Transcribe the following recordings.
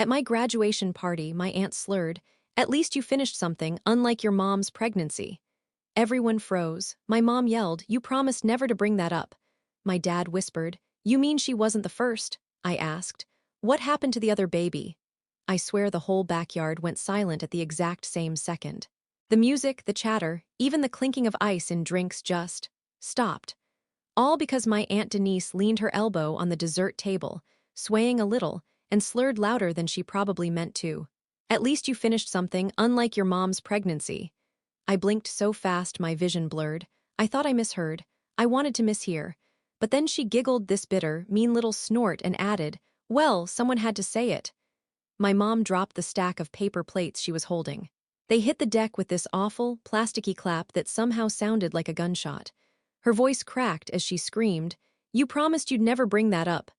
At my graduation party, my aunt slurred, "At least you finished something, unlike your mom's pregnancy." Everyone froze. My mom yelled, "You promised never to bring that up." My dad whispered, "You mean she wasn't the first?" I asked, "What happened to the other baby?" I swear the whole backyard went silent at the exact same second. The music, the chatter, even the clinking of ice in drinks just stopped. All because my Aunt Denise leaned her elbow on the dessert table, swaying a little, and slurred louder than she probably meant to. "At least you finished something, unlike your mom's pregnancy." I blinked so fast my vision blurred. I thought I misheard. I wanted to mishear. But then she giggled this bitter, mean little snort and added, "Well, someone had to say it." My mom dropped the stack of paper plates she was holding. They hit the deck with this awful, plasticky clap that somehow sounded like a gunshot. Her voice cracked as she screamed, "You promised you'd never bring that up."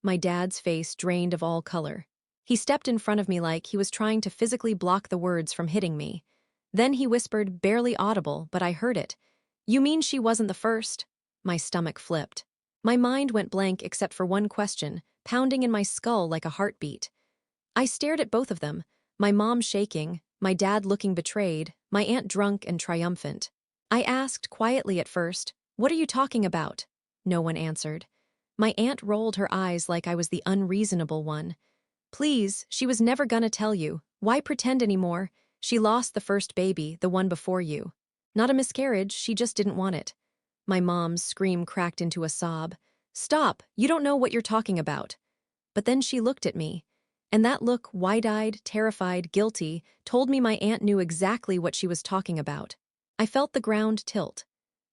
My dad's face drained of all color. He stepped in front of me like he was trying to physically block the words from hitting me. Then he whispered, barely audible, but I heard it. "You mean she wasn't the first?" My stomach flipped. My mind went blank except for one question, pounding in my skull like a heartbeat. I stared at both of them, my mom shaking, my dad looking betrayed, my aunt drunk and triumphant. I asked quietly at first, "What are you talking about?" No one answered. My aunt rolled her eyes like I was the unreasonable one. "Please, she was never gonna tell you. Why pretend anymore? She lost the first baby, the one before you. Not a miscarriage, she just didn't want it." My mom's scream cracked into a sob. "Stop, you don't know what you're talking about." But then she looked at me. And that look, wide-eyed, terrified, guilty, told me my aunt knew exactly what she was talking about. I felt the ground tilt.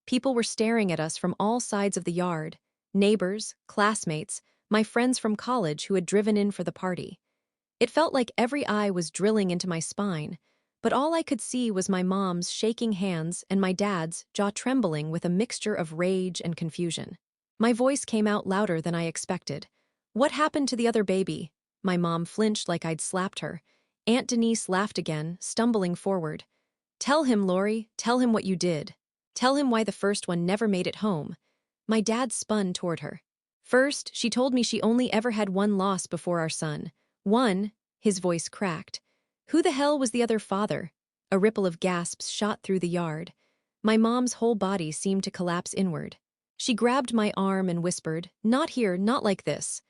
People were staring at us from all sides of the yard. Neighbors, classmates, my friends from college who had driven in for the party. It felt like every eye was drilling into my spine, but all I could see was my mom's shaking hands and my dad's jaw trembling with a mixture of rage and confusion. My voice came out louder than I expected. "What happened to the other baby?" My mom flinched like I'd slapped her. Aunt Denise laughed again, stumbling forward. "Tell him, Lori, tell him what you did. Tell him why the first one never made it home." My dad spun toward her. "First, she told me she only ever had one loss before our son. One," his voice cracked. "Who the hell was the other father?" A ripple of gasps shot through the yard. My mom's whole body seemed to collapse inward. She grabbed my arm and whispered, "Not here, not like this."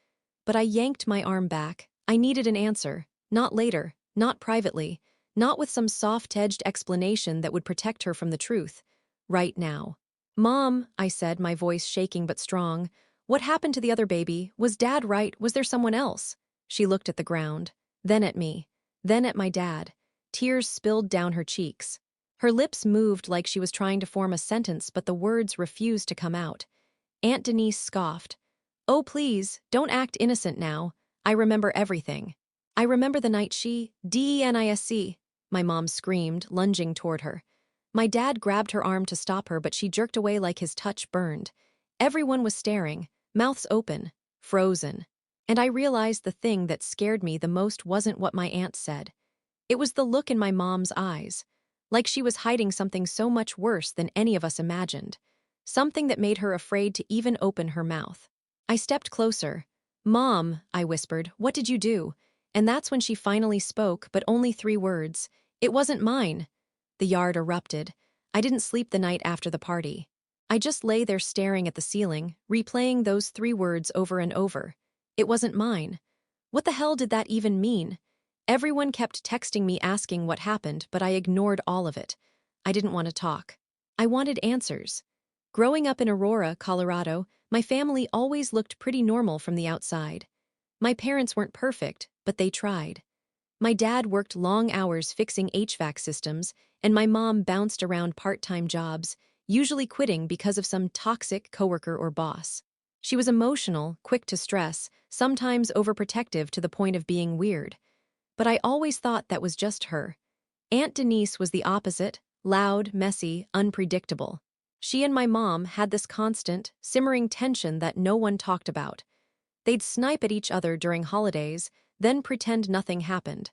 But I yanked my arm back. I needed an answer. Not later, not privately, not with some soft-edged explanation that would protect her from the truth. Right now. "Mom," I said, my voice shaking but strong, "what happened to the other baby? Was Dad right? Was there someone else?" She looked at the ground, then at me, then at my dad. Tears spilled down her cheeks. Her lips moved like she was trying to form a sentence, but the words refused to come out. Aunt Denise scoffed. "Oh, please, don't act innocent now. I remember everything. I remember the night she, DENISC," my mom screamed, lunging toward her. My dad grabbed her arm to stop her, but she jerked away like his touch burned. Everyone was staring, mouths open, frozen. And I realized the thing that scared me the most wasn't what my aunt said. It was the look in my mom's eyes, like she was hiding something so much worse than any of us imagined. Something that made her afraid to even open her mouth. I stepped closer. "Mom," I whispered, "what did you do?" And that's when she finally spoke, but only 3 words. "It wasn't mine." The yard erupted. I didn't sleep the night after the party. I just lay there staring at the ceiling, replaying those 3 words over and over. It wasn't mine. What the hell did that even mean? Everyone kept texting me asking what happened, but I ignored all of it. I didn't want to talk. I wanted answers. Growing up in Aurora, Colorado, my family always looked pretty normal from the outside. My parents weren't perfect, but they tried. My dad worked long hours fixing HVAC systems, and my mom bounced around part-time jobs, usually quitting because of some toxic coworker or boss. She was emotional, quick to stress, sometimes overprotective to the point of being weird. But I always thought that was just her. Aunt Denise was the opposite, loud, messy, unpredictable. She and my mom had this constant, simmering tension that no one talked about. They'd snipe at each other during holidays, then pretend nothing happened.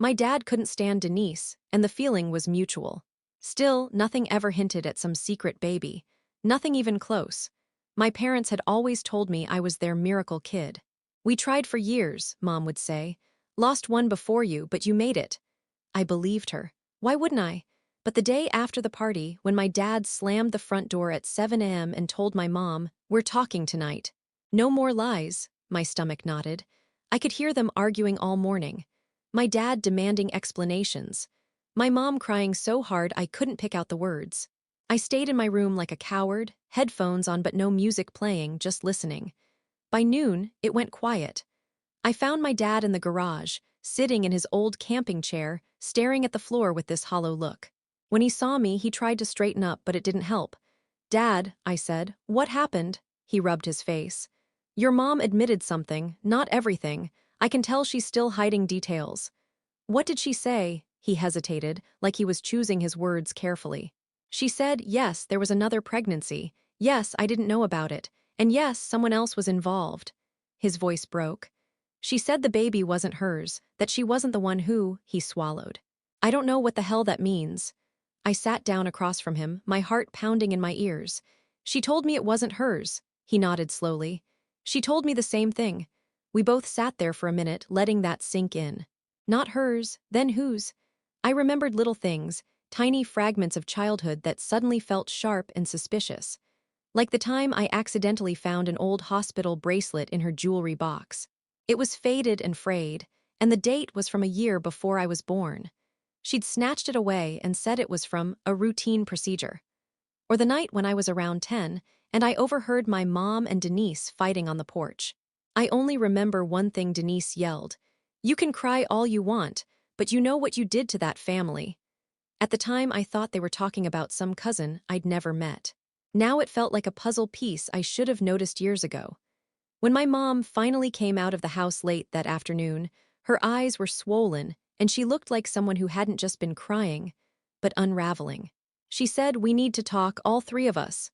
My dad couldn't stand Denise, and the feeling was mutual. Still, nothing ever hinted at some secret baby. Nothing even close. My parents had always told me I was their miracle kid. "We tried for years," Mom would say. Lost one before you, but you made it. I believed her. Why wouldn't I? But the day after the party, when my dad slammed the front door at 7 a.m. and told my mom, "We're talking tonight." No more lies, my stomach nodded. I could hear them arguing all morning. My dad demanding explanations. My mom crying so hard I couldn't pick out the words. I stayed in my room like a coward, headphones on but no music playing, just listening. By noon, it went quiet. I found my dad in the garage, sitting in his old camping chair, staring at the floor with this hollow look. When he saw me, he tried to straighten up, but it didn't help. "Dad," I said, "what happened?" He rubbed his face. "Your mom admitted something, not everything. I can tell she's still hiding details." "What did she say?" He hesitated, like he was choosing his words carefully. "She said, yes, there was another pregnancy. Yes, I didn't know about it. And yes, someone else was involved." His voice broke. "She said the baby wasn't hers, that she wasn't the one who," he swallowed. "I don't know what the hell that means." I sat down across from him, my heart pounding in my ears. "She told me it wasn't hers." He nodded slowly. "She told me the same thing." We both sat there for a minute, letting that sink in. Not hers, then whose? I remembered little things, tiny fragments of childhood that suddenly felt sharp and suspicious. Like the time I accidentally found an old hospital bracelet in her jewelry box. It was faded and frayed, and the date was from a year before I was born. She'd snatched it away and said it was from a routine procedure. Or the night when I was around 10, and I overheard my mom and Denise fighting on the porch. I only remember one thing Denise yelled. "You can cry all you want, but you know what you did to that family." At the time, I thought they were talking about some cousin I'd never met. Now it felt like a puzzle piece I should have noticed years ago. When my mom finally came out of the house late that afternoon, her eyes were swollen, and she looked like someone who hadn't just been crying, but unraveling. She said, "We need to talk, all three of us."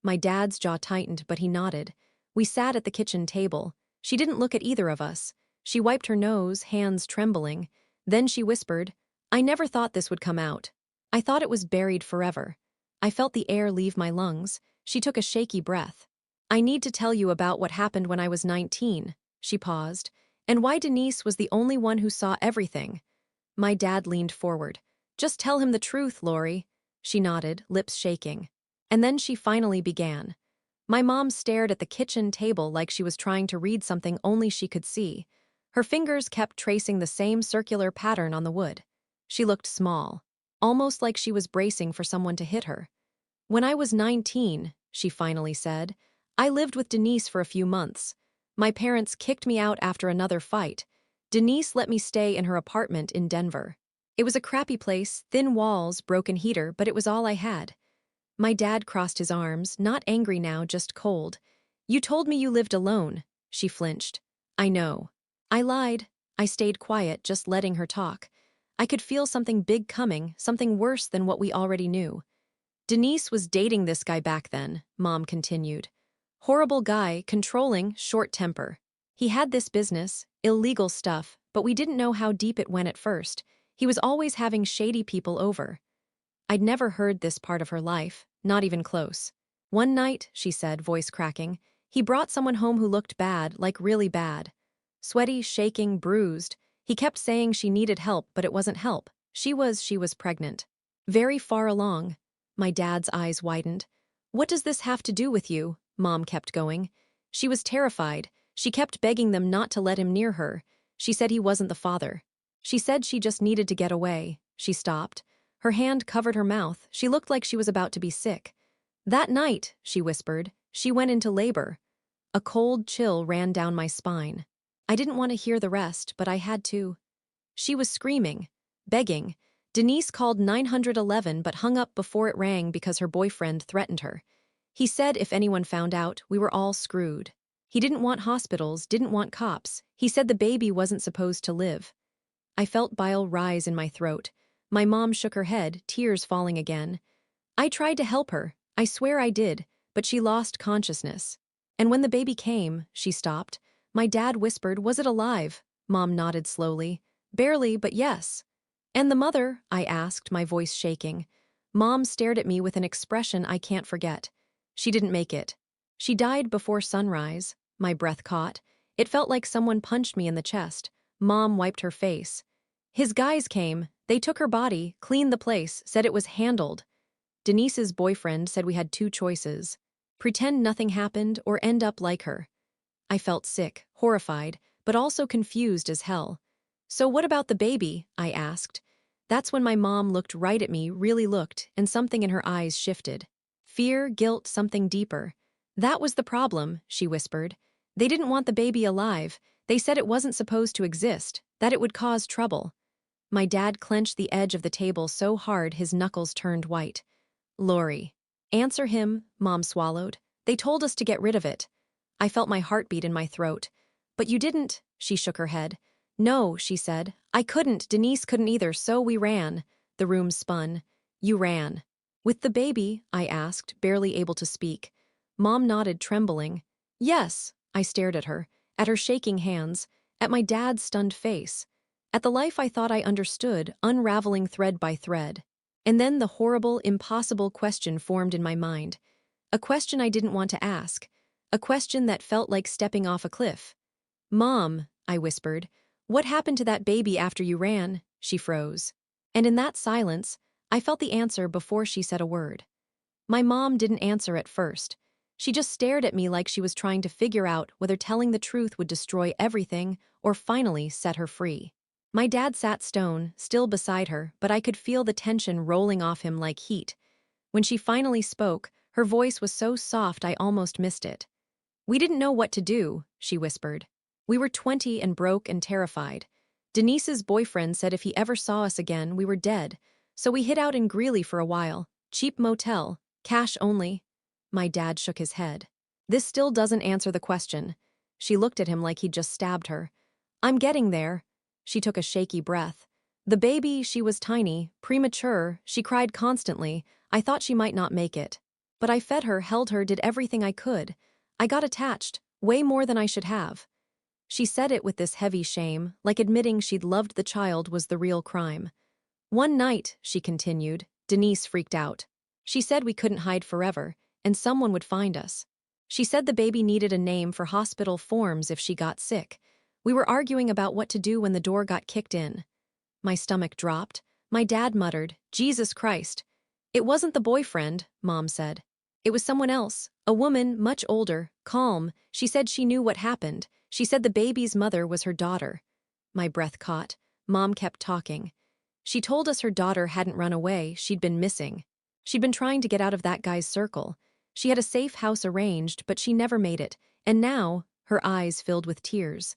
My dad's jaw tightened, but he nodded. We sat at the kitchen table. She didn't look at either of us. She wiped her nose, hands trembling. Then she whispered, "I never thought this would come out. I thought it was buried forever." I felt the air leave my lungs. She took a shaky breath. "I need to tell you about what happened when I was 19. She paused. "And why Denise was the only one who saw everything." My dad leaned forward. "Just tell him the truth, Lori." She nodded, lips shaking. And then she finally began. My mom stared at the kitchen table like she was trying to read something only she could see. Her fingers kept tracing the same circular pattern on the wood. She looked small, almost like she was bracing for someone to hit her. "When I was 19, she finally said, "I lived with Denise for a few months. My parents kicked me out after another fight. Denise let me stay in her apartment in Denver. It was a crappy place, thin walls, broken heater, but it was all I had." My dad crossed his arms, not angry now, just cold. "You told me you lived alone." She flinched. "I know." I lied. I stayed quiet, just letting her talk. I could feel something big coming, something worse than what we already knew. "Denise was dating this guy back then," Mom continued. "Horrible guy, controlling, short temper. He had this business, illegal stuff, but we didn't know how deep it went at first. He was always having shady people over." I'd never heard this part of her life, not even close. "One night," she said, voice cracking, "he brought someone home who looked bad, like really bad. Sweaty, shaking, bruised. He kept saying she needed help, but it wasn't help. She was pregnant. Very far along." My dad's eyes widened. "What does this have to do with you?" Mom kept going. She was terrified. She kept begging them not to let him near her. She said he wasn't the father. She said she just needed to get away. She stopped. Her hand covered her mouth. She looked like she was about to be sick. "That night," she whispered, "she went into labor." A cold chill ran down my spine. I didn't want to hear the rest, but I had to. She was screaming, begging. Denise called 911 but hung up before it rang because her boyfriend threatened her. He said if anyone found out, we were all screwed. He didn't want hospitals, didn't want cops. He said the baby wasn't supposed to live. I felt bile rise in my throat. My mom shook her head, tears falling again. "I tried to help her. I swear I did, but she lost consciousness. And when the baby came," she stopped. My dad whispered, "Was it alive?" Mom nodded slowly. "Barely, but yes." "And the mother?" I asked, my voice shaking. Mom stared at me with an expression I can't forget. "She didn't make it. She died before sunrise." My breath caught. It felt like someone punched me in the chest. Mom wiped her face. His guys came, they took her body, cleaned the place, said it was handled. Denise's boyfriend said we had two choices: pretend nothing happened or end up like her. I felt sick, horrified, but also confused as hell. So what about the baby? I asked. That's when my mom looked right at me, really looked, and something in her eyes shifted. Fear, guilt, something deeper. That was the problem, she whispered. They didn't want the baby alive. They said it wasn't supposed to exist, that it would cause trouble. My dad clenched the edge of the table so hard his knuckles turned white. Lori. Answer him, Mom swallowed. They told us to get rid of it. I felt my heartbeat in my throat. But you didn't, she shook her head. No, she said. I couldn't, Denise couldn't either, so we ran. The room spun. You ran. With the baby? I asked, barely able to speak. Mom nodded, trembling. Yes, I stared at her shaking hands, at my dad's stunned face, at the life I thought I understood, unraveling thread by thread. And then the horrible, impossible question formed in my mind. A question I didn't want to ask. A question that felt like stepping off a cliff. Mom, I whispered, what happened to that baby after you ran? She froze. And in that silence, I felt the answer before she said a word. My mom didn't answer at first. She just stared at me like she was trying to figure out whether telling the truth would destroy everything or finally set her free. My dad sat stone, still beside her, but I could feel the tension rolling off him like heat. When she finally spoke, her voice was so soft I almost missed it. We didn't know what to do, she whispered. We were 20 and broke and terrified. Denise's boyfriend said if he ever saw us again, we were dead. So we hid out in Greeley for a while. Cheap motel. Cash only. My dad shook his head. This still doesn't answer the question. She looked at him like he'd just stabbed her. I'm getting there. She took a shaky breath. The baby, she was tiny, premature, she cried constantly. I thought she might not make it. But I fed her, held her, did everything I could. I got attached, way more than I should have. She said it with this heavy shame, like admitting she'd loved the child was the real crime. One night, she continued, Denise freaked out. She said we couldn't hide forever, and someone would find us. She said the baby needed a name for hospital forms if she got sick. We were arguing about what to do when the door got kicked in. My stomach dropped. My dad muttered, Jesus Christ. It wasn't the boyfriend, Mom said. It was someone else, a woman, much older, calm. She said she knew what happened. She said the baby's mother was her daughter. My breath caught. Mom kept talking. She told us her daughter hadn't run away, she'd been missing. She'd been trying to get out of that guy's circle. She had a safe house arranged, but she never made it. And now, her eyes filled with tears.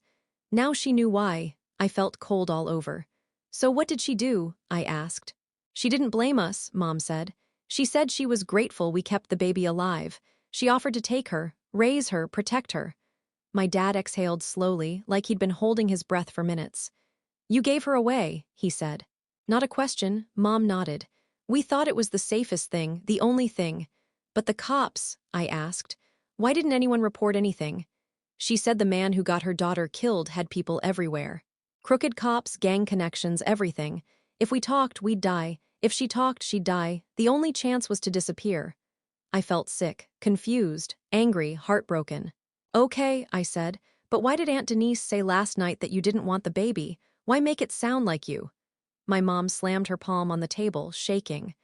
Now she knew why. I felt cold all over. So what did she do? I asked. She didn't blame us, Mom said. She said she was grateful we kept the baby alive. She offered to take her, raise her, protect her. My dad exhaled slowly, like he'd been holding his breath for minutes. You gave her away, he said. Not a question, Mom nodded. We thought it was the safest thing, the only thing. But the cops, I asked. Why didn't anyone report anything? She said the man who got her daughter killed had people everywhere. Crooked cops, gang connections, everything. If we talked, we'd die. If she talked, she'd die. The only chance was to disappear. I felt sick, confused, angry, heartbroken. Okay, I said, but why did Aunt Denise say last night that you didn't want the baby? Why make it sound like you? My mom slammed her palm on the table, shaking.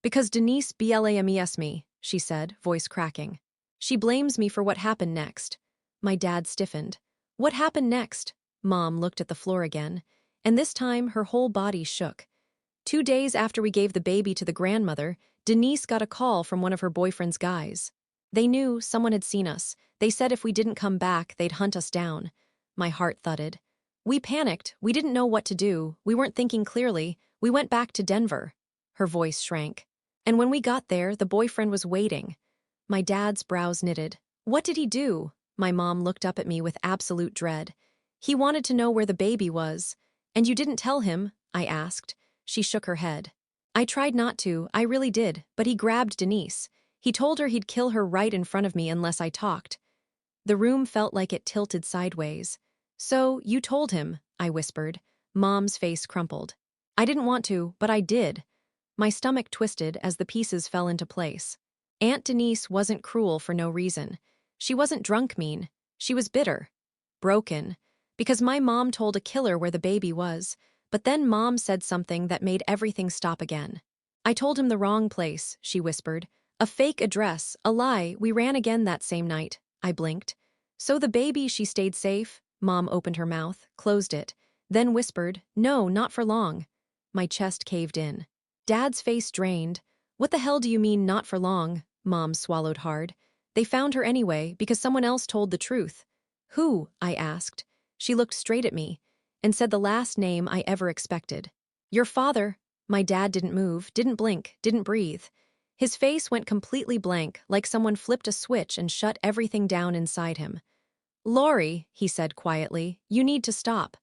Because Denise blames me, she said, voice cracking. She blames me for what happened next. My dad stiffened. What happened next? Mom looked at the floor again, and this time her whole body shook. 2 days after we gave the baby to the grandmother, Denise got a call from one of her boyfriend's guys. They knew someone had seen us. They said if we didn't come back, they'd hunt us down. My heart thudded. We panicked. We didn't know what to do. We weren't thinking clearly. We went back to Denver. Her voice shrank. And when we got there, the boyfriend was waiting. My dad's brows knitted. What did he do? My mom looked up at me with absolute dread. He wanted to know where the baby was. And you didn't tell him? I asked. She shook her head. I tried not to, I really did, but he grabbed Denise. He told her he'd kill her right in front of me unless I talked. The room felt like it tilted sideways. So, you told him, I whispered. Mom's face crumpled. I didn't want to, but I did. My stomach twisted as the pieces fell into place. Aunt Denise wasn't cruel for no reason. She wasn't drunk mean. She was bitter. Broken. Because my mom told a killer where the baby was, but then Mom said something that made everything stop again. I told him the wrong place, she whispered. A fake address, a lie, we ran again that same night. I blinked. So the baby, she stayed safe? Mom opened her mouth, closed it, then whispered, no, not for long. My chest caved in. Dad's face drained. What the hell do you mean, not for long? Mom swallowed hard. They found her anyway, because someone else told the truth. Who? I asked. She looked straight at me and said the last name I ever expected. Your father. My dad didn't move, didn't blink, didn't breathe. His face went completely blank, like someone flipped a switch and shut everything down inside him. Lori, he said quietly, you need to stop.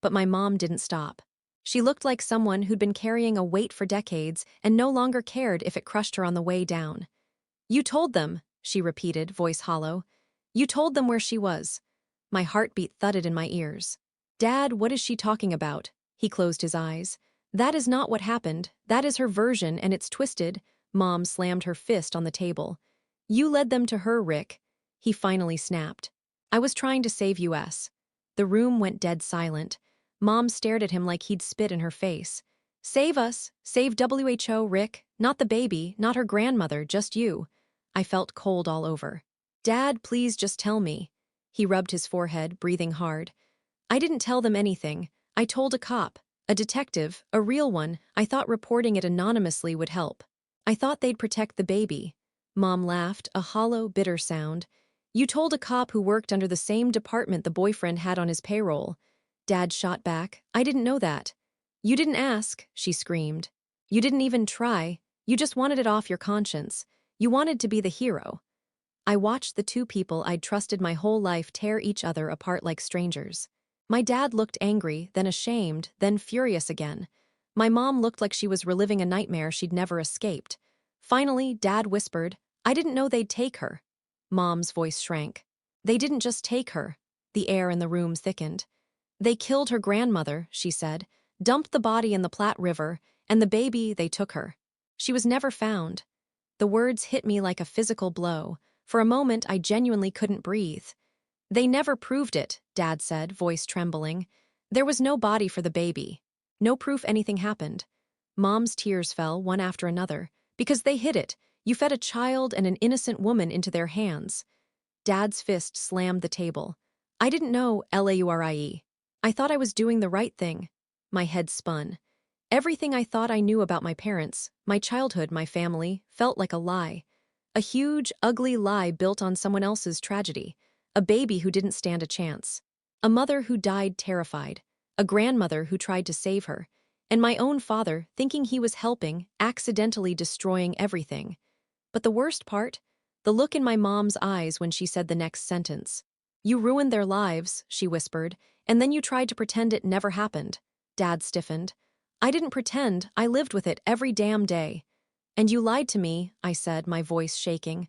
But my mom didn't stop. She looked like someone who'd been carrying a weight for decades and no longer cared if it crushed her on the way down. You told them, she repeated, voice hollow. You told them where she was. My heartbeat thudded in my ears. Dad, what is she talking about? He closed his eyes. That is not what happened. That is her version, and it's twisted. Mom slammed her fist on the table. You led them to her, Rick. He finally snapped. I was trying to save us. The room went dead silent. Mom stared at him like he'd spit in her face. Save us. Save WHO, Rick. Not the baby, not her grandmother, just you. I felt cold all over. Dad, please just tell me. He rubbed his forehead, breathing hard. I didn't tell them anything. I told a cop, a detective, a real one. I thought reporting it anonymously would help. I thought they'd protect the baby. Mom laughed, a hollow, bitter sound. You told a cop who worked under the same department the boyfriend had on his payroll. Dad shot back. I didn't know that. You didn't ask, she screamed. You didn't even try. You just wanted it off your conscience. You wanted to be the hero. I watched the two people I'd trusted my whole life tear each other apart like strangers. My dad looked angry, then ashamed, then furious again. My mom looked like she was reliving a nightmare she'd never escaped. Finally, Dad whispered, I didn't know they'd take her. Mom's voice shrank. They didn't just take her. The air in the room thickened. They killed her grandmother, she said, dumped the body in the Platte River, and the baby, they took her. She was never found. The words hit me like a physical blow. For a moment, I genuinely couldn't breathe. They never proved it, Dad said, voice trembling. There was no body for the baby. No proof anything happened. Mom's tears fell, one after another. Because they hid it. You fed a child and an innocent woman into their hands. Dad's fist slammed the table. I didn't know, Laurie. I thought I was doing the right thing. My head spun. Everything I thought I knew about my parents, my childhood, my family, felt like a lie. A huge, ugly lie built on someone else's tragedy. A baby who didn't stand a chance. A mother who died terrified. A grandmother who tried to save her. And my own father, thinking he was helping, accidentally destroying everything. But the worst part? The look in my mom's eyes when she said the next sentence. You ruined their lives, she whispered, and then you tried to pretend it never happened. Dad stiffened. I didn't pretend, I lived with it every damn day. And you lied to me, I said, my voice shaking.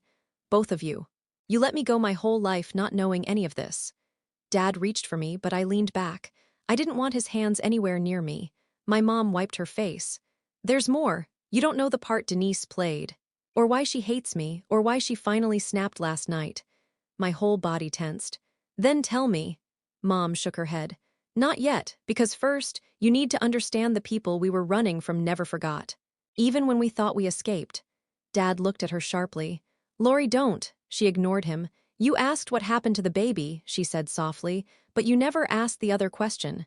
Both of you. You let me go my whole life not knowing any of this. Dad reached for me, but I leaned back. I didn't want his hands anywhere near me. My mom wiped her face. There's more. You don't know the part Denise played. Or why she hates me, or why she finally snapped last night. My whole body tensed. Then tell me. Mom shook her head. Not yet, because first, you need to understand the people we were running from never forgot. Even when we thought we escaped. Dad looked at her sharply. Lori, don't. She ignored him. You asked what happened to the baby, she said softly, but you never asked the other question.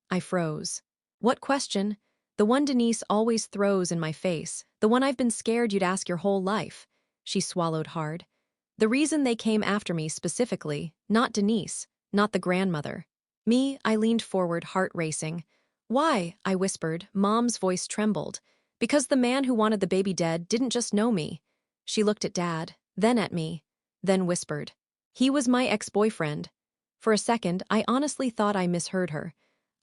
I froze. What question? The one Denise always throws in my face, the one I've been scared you'd ask your whole life. She swallowed hard. The reason they came after me specifically, not Denise, not the grandmother. Me, I leaned forward, heart racing. Why? I whispered. Mom's voice trembled. Because the man who wanted the baby dead didn't just know me. She looked at Dad, then at me, then whispered. He was my ex-boyfriend. For a second, I honestly thought I misheard her.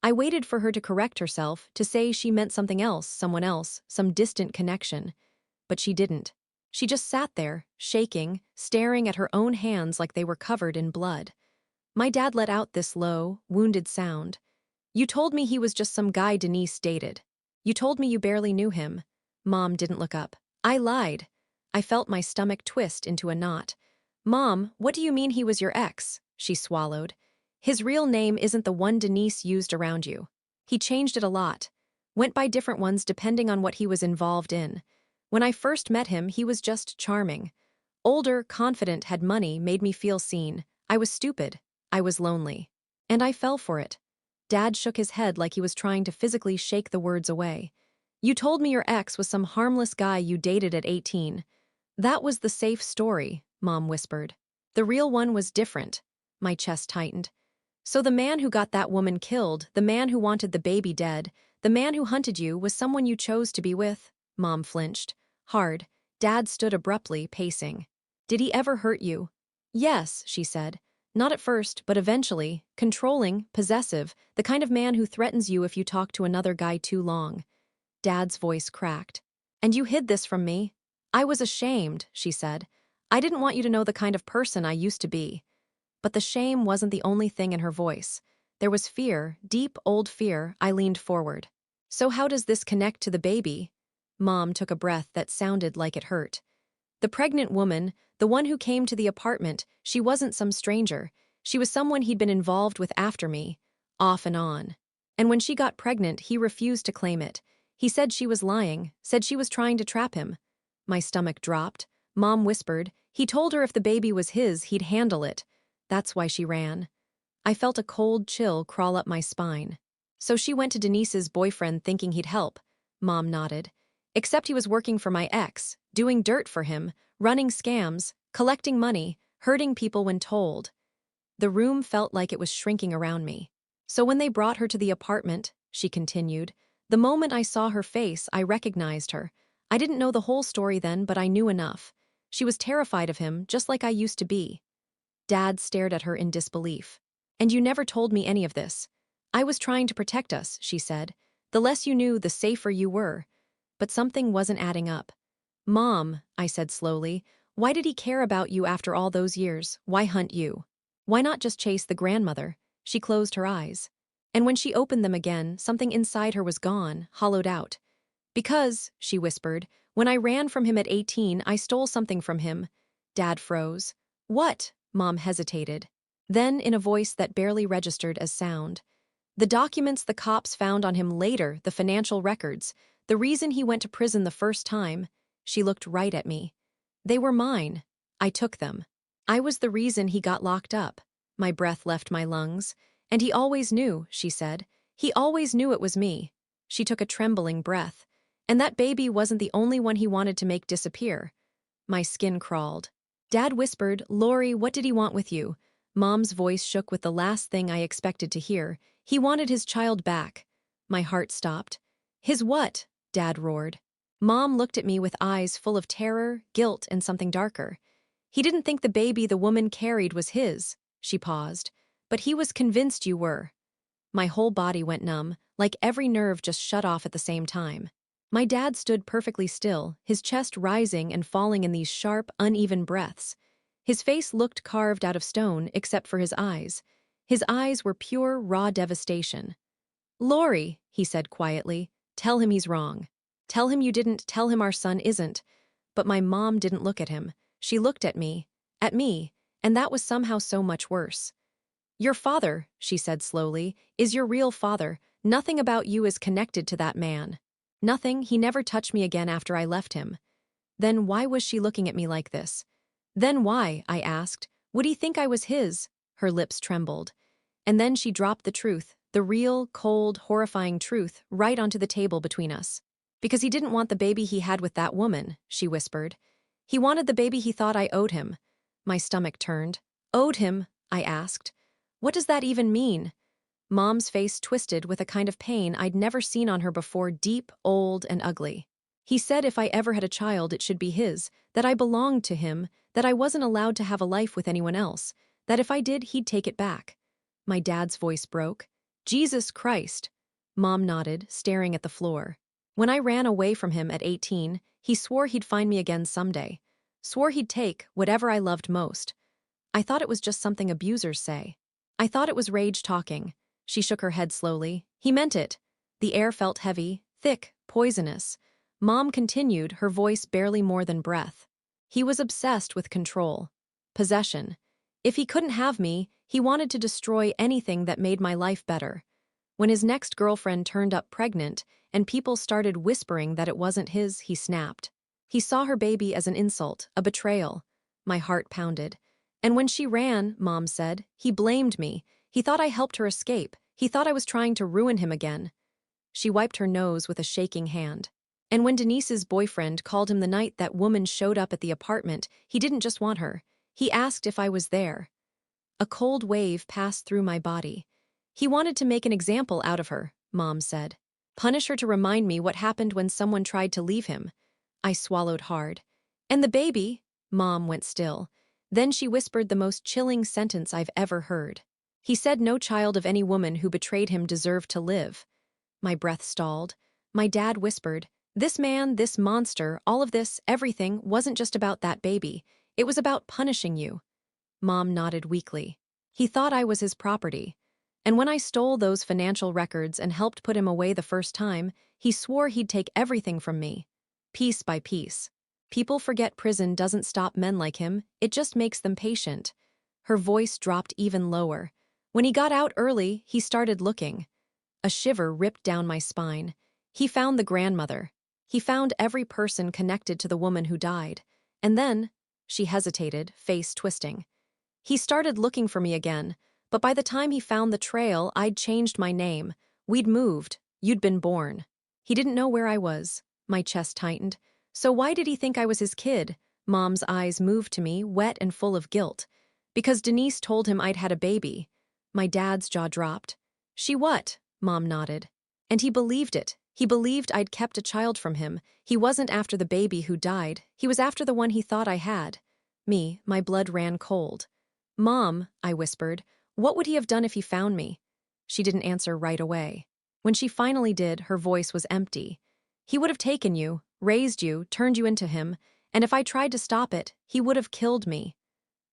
I waited for her to correct herself, to say she meant something else, someone else, some distant connection. But she didn't. She just sat there, shaking, staring at her own hands like they were covered in blood. My dad let out this low, wounded sound. You told me he was just some guy Denise dated. You told me you barely knew him. Mom didn't look up. I lied. I felt my stomach twist into a knot. Mom, what do you mean he was your ex? She swallowed. His real name isn't the one Denise used around you. He changed it a lot. Went by different ones depending on what he was involved in. When I first met him, he was just charming. Older, confident, had money, made me feel seen. I was stupid. I was lonely. And I fell for it. Dad shook his head like he was trying to physically shake the words away. You told me your ex was some harmless guy you dated at 18. That was the safe story, Mom whispered. The real one was different. My chest tightened. So the man who got that woman killed, the man who wanted the baby dead, the man who hunted you was someone you chose to be with? Mom flinched. Hard. Dad stood abruptly, pacing. Did he ever hurt you? Yes, she said. Not at first, but eventually. Controlling, possessive, the kind of man who threatens you if you talk to another guy too long. Dad's voice cracked. And you hid this from me? I was ashamed, she said. I didn't want you to know the kind of person I used to be. But the shame wasn't the only thing in her voice. There was fear, deep, old fear. I leaned forward. So how does this connect to the baby? Mom took a breath that sounded like it hurt. The pregnant woman, the one who came to the apartment, she wasn't some stranger. She was someone he'd been involved with after me, off and on. And when she got pregnant, he refused to claim it. He said she was lying, said she was trying to trap him. My stomach dropped. Mom whispered. He told her if the baby was his, he'd handle it. That's why she ran. I felt a cold chill crawl up my spine. So she went to Denise's boyfriend thinking he'd help. Mom nodded. Except he was working for my ex, doing dirt for him, running scams, collecting money, hurting people when told. The room felt like it was shrinking around me. So when they brought her to the apartment, she continued, the moment I saw her face, I recognized her. I didn't know the whole story then, but I knew enough. She was terrified of him, just like I used to be. Dad stared at her in disbelief. And you never told me any of this. I was trying to protect us, she said. The less you knew, the safer you were. But something wasn't adding up. Mom, I said slowly, why did he care about you after all those years? Why hunt you? Why not just chase the grandmother? She closed her eyes. And when she opened them again, something inside her was gone, hollowed out. Because, she whispered, when I ran from him at 18, I stole something from him. Dad froze. What? Mom hesitated. Then, in a voice that barely registered as sound. The documents the cops found on him later, the financial records, the reason he went to prison the first time. She looked right at me. They were mine. I took them. I was the reason he got locked up. My breath left my lungs. And he always knew, she said. He always knew it was me. She took a trembling breath. And that baby wasn't the only one he wanted to make disappear. My skin crawled. Dad whispered, Lori, what did he want with you? Mom's voice shook with the last thing I expected to hear. He wanted his child back. My heart stopped. His what? Dad roared. Mom looked at me with eyes full of terror, guilt, and something darker. He didn't think the baby the woman carried was his. She paused. But he was convinced you were. My whole body went numb, like every nerve just shut off at the same time. My dad stood perfectly still, his chest rising and falling in these sharp, uneven breaths. His face looked carved out of stone, except for his eyes. His eyes were pure, raw devastation. Lori, he said quietly, tell him he's wrong. Tell him you didn't, tell him our son isn't. But my mom didn't look at him. She looked at me, and that was somehow so much worse. Your father, she said slowly, is your real father. Nothing about you is connected to that man. Nothing, he never touched me again after I left him. Then why was she looking at me like this? Then why, I asked, would he think I was his? Her lips trembled. And then she dropped the truth, the real, cold, horrifying truth, right onto the table between us. Because he didn't want the baby he had with that woman, she whispered. He wanted the baby he thought I owed him. My stomach turned. Owed him? I asked. What does that even mean? Mom's face twisted with a kind of pain I'd never seen on her before, deep, old, and ugly. He said if I ever had a child, it should be his, that I belonged to him, that I wasn't allowed to have a life with anyone else, that if I did, he'd take it back. My dad's voice broke. Jesus Christ. Mom nodded, staring at the floor. When I ran away from him at 18, he swore he'd find me again someday. Swore he'd take whatever I loved most. I thought it was just something abusers say. I thought it was rage talking. She shook her head slowly. He meant it. The air felt heavy, thick, poisonous. Mom continued, her voice barely more than breath. He was obsessed with control. Possession. If he couldn't have me, He wanted to destroy anything that made my life better. When his next girlfriend turned up pregnant and people started whispering that it wasn't his, he snapped. He saw her baby as an insult, a betrayal. My heart pounded. And when she ran, Mom said, he blamed me. He thought I helped her escape. He thought I was trying to ruin him again. She wiped her nose with a shaking hand. And when Denise's boyfriend called him the night that woman showed up at the apartment, he didn't just want her. He asked if I was there. A cold wave passed through my body. He wanted to make an example out of her, Mom said. Punish her to remind me what happened when someone tried to leave him. I swallowed hard. And the baby? Mom went still. Then she whispered the most chilling sentence I've ever heard. He said no child of any woman who betrayed him deserved to live. My breath stalled. My dad whispered, this man, this monster, all of this, everything, wasn't just about that baby. It was about punishing you. Mom nodded weakly. He thought I was his property. And when I stole those financial records and helped put him away the first time, he swore he'd take everything from me. Piece by piece. People forget prison doesn't stop men like him, it just makes them patient. Her voice dropped even lower. When he got out early, he started looking. A shiver ripped down my spine. He found the grandmother. He found every person connected to the woman who died. And then, she hesitated, face twisting. He started looking for me again, but by the time he found the trail, I'd changed my name. We'd moved. You'd been born. He didn't know where I was. My chest tightened. So why did he think I was his kid? Mom's eyes moved to me, wet and full of guilt. Because Denise told him I'd had a baby. My dad's jaw dropped. She what? Mom nodded. And he believed it. He believed I'd kept a child from him. He wasn't after the baby who died. He was after the one he thought I had. Me, my blood ran cold. Mom, I whispered, what would he have done if he found me? She didn't answer right away. When she finally did, her voice was empty. He would have taken you, raised you, turned you into him, and if I tried to stop it, he would have killed me.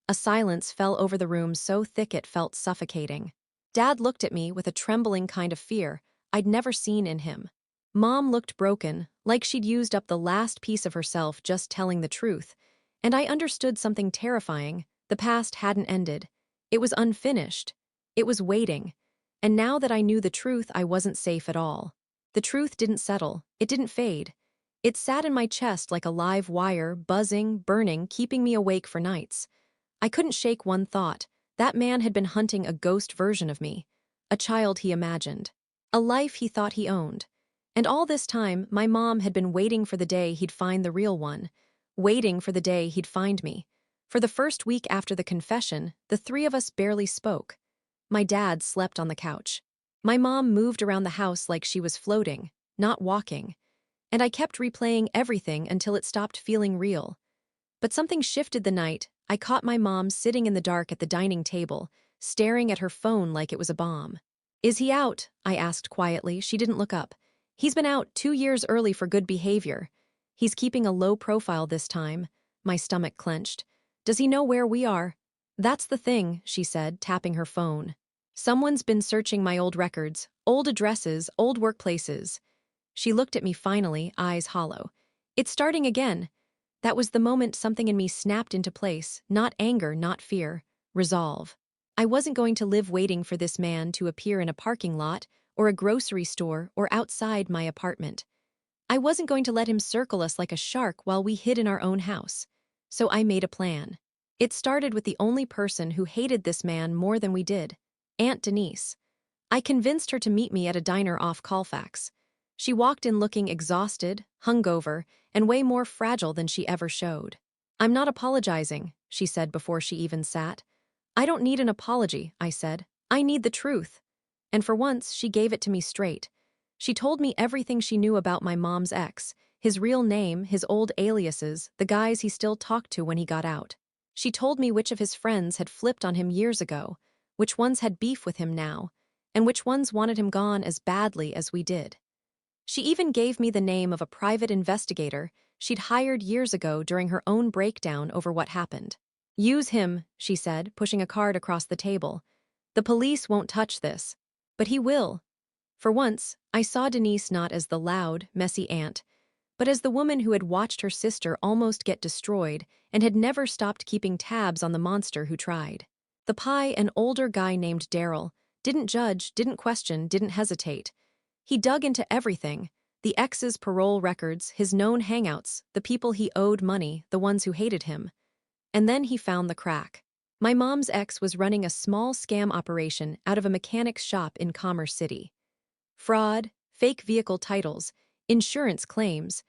A silence fell over the room so thick it felt suffocating. Dad looked at me with a trembling kind of fear I'd never seen in him. Mom looked broken, like she'd used up the last piece of herself just telling the truth, and I understood something terrifying. The past hadn't ended. It was unfinished. It was waiting. And now that I knew the truth, I wasn't safe at all. The truth didn't settle. It didn't fade. It sat in my chest like a live wire, buzzing, burning, keeping me awake for nights. I couldn't shake one thought. That man had been hunting a ghost version of me. A child he imagined. A life he thought he owned. And all this time, my mom had been waiting for the day he'd find the real one. Waiting for the day he'd find me. For the first week after the confession, the three of us barely spoke. My dad slept on the couch. My mom moved around the house like she was floating, not walking. And I kept replaying everything until it stopped feeling real. But something shifted the night. I caught my mom sitting in the dark at the dining table, staring at her phone like it was a bomb. Is he out? I asked quietly. She didn't look up. He's been out 2 years early for good behavior. He's keeping a low profile this time. My stomach clenched. Does he know where we are? That's the thing, she said, tapping her phone. Someone's been searching my old records, old addresses, old workplaces. She looked at me finally, eyes hollow. It's starting again. That was the moment something in me snapped into place, not anger, not fear, resolve. I wasn't going to live waiting for this man to appear in a parking lot, or a grocery store, or outside my apartment. I wasn't going to let him circle us like a shark while we hid in our own house. So I made a plan. It started with the only person who hated this man more than we did, Aunt Denise. I convinced her to meet me at a diner off Colfax. She walked in looking exhausted, hungover, and way more fragile than she ever showed. I'm not apologizing, she said before she even sat. I don't need an apology, I said. I need the truth. And for once, she gave it to me straight. She told me everything she knew about my mom's ex, his real name, his old aliases, the guys he still talked to when he got out. She told me which of his friends had flipped on him years ago, which ones had beef with him now, and which ones wanted him gone as badly as we did. She even gave me the name of a private investigator she'd hired years ago during her own breakdown over what happened. Use him, she said, pushing a card across the table. The police won't touch this. But he will. For once, I saw Denise not as the loud, messy aunt, but as the woman who had watched her sister almost get destroyed and had never stopped keeping tabs on the monster who tried. The pie, an older guy named Daryl, didn't judge, didn't question, didn't hesitate. He dug into everything: the ex's parole records, his known hangouts, the people he owed money, the ones who hated him. And then he found the crack. My mom's ex was running a small scam operation out of a mechanic's shop in Commerce City. Fraud, fake vehicle titles, insurance claims,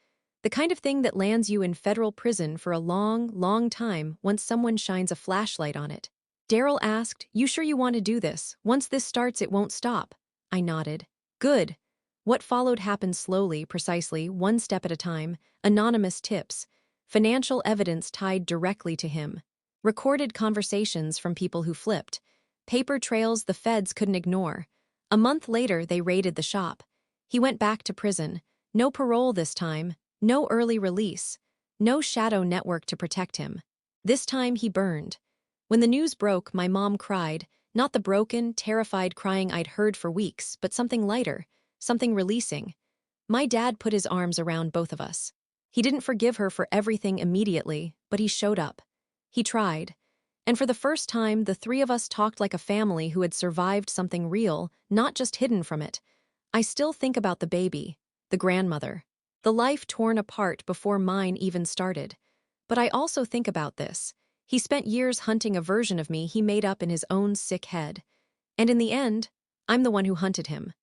the kind of thing that lands you in federal prison for a long, long time once someone shines a flashlight on it. Daryl asked, "You sure you want to do this? Once this starts, it won't stop." I nodded. Good. What followed happened slowly, precisely, one step at a time: anonymous tips, financial evidence tied directly to him, recorded conversations from people who flipped, paper trails the feds couldn't ignore. A month later, they raided the shop. He went back to prison. No parole this time, no early release, no shadow network to protect him. This time he burned. When the news broke, my mom cried, not the broken, terrified crying I'd heard for weeks, but something lighter, something releasing. My dad put his arms around both of us. He didn't forgive her for everything immediately, but he showed up. He tried. And for the first time, the three of us talked like a family who had survived something real, not just hidden from it. I still think about the baby, the grandmother, the life torn apart before mine even started. But I also think about this: he spent years hunting a version of me he made up in his own sick head. And in the end, I'm the one who hunted him.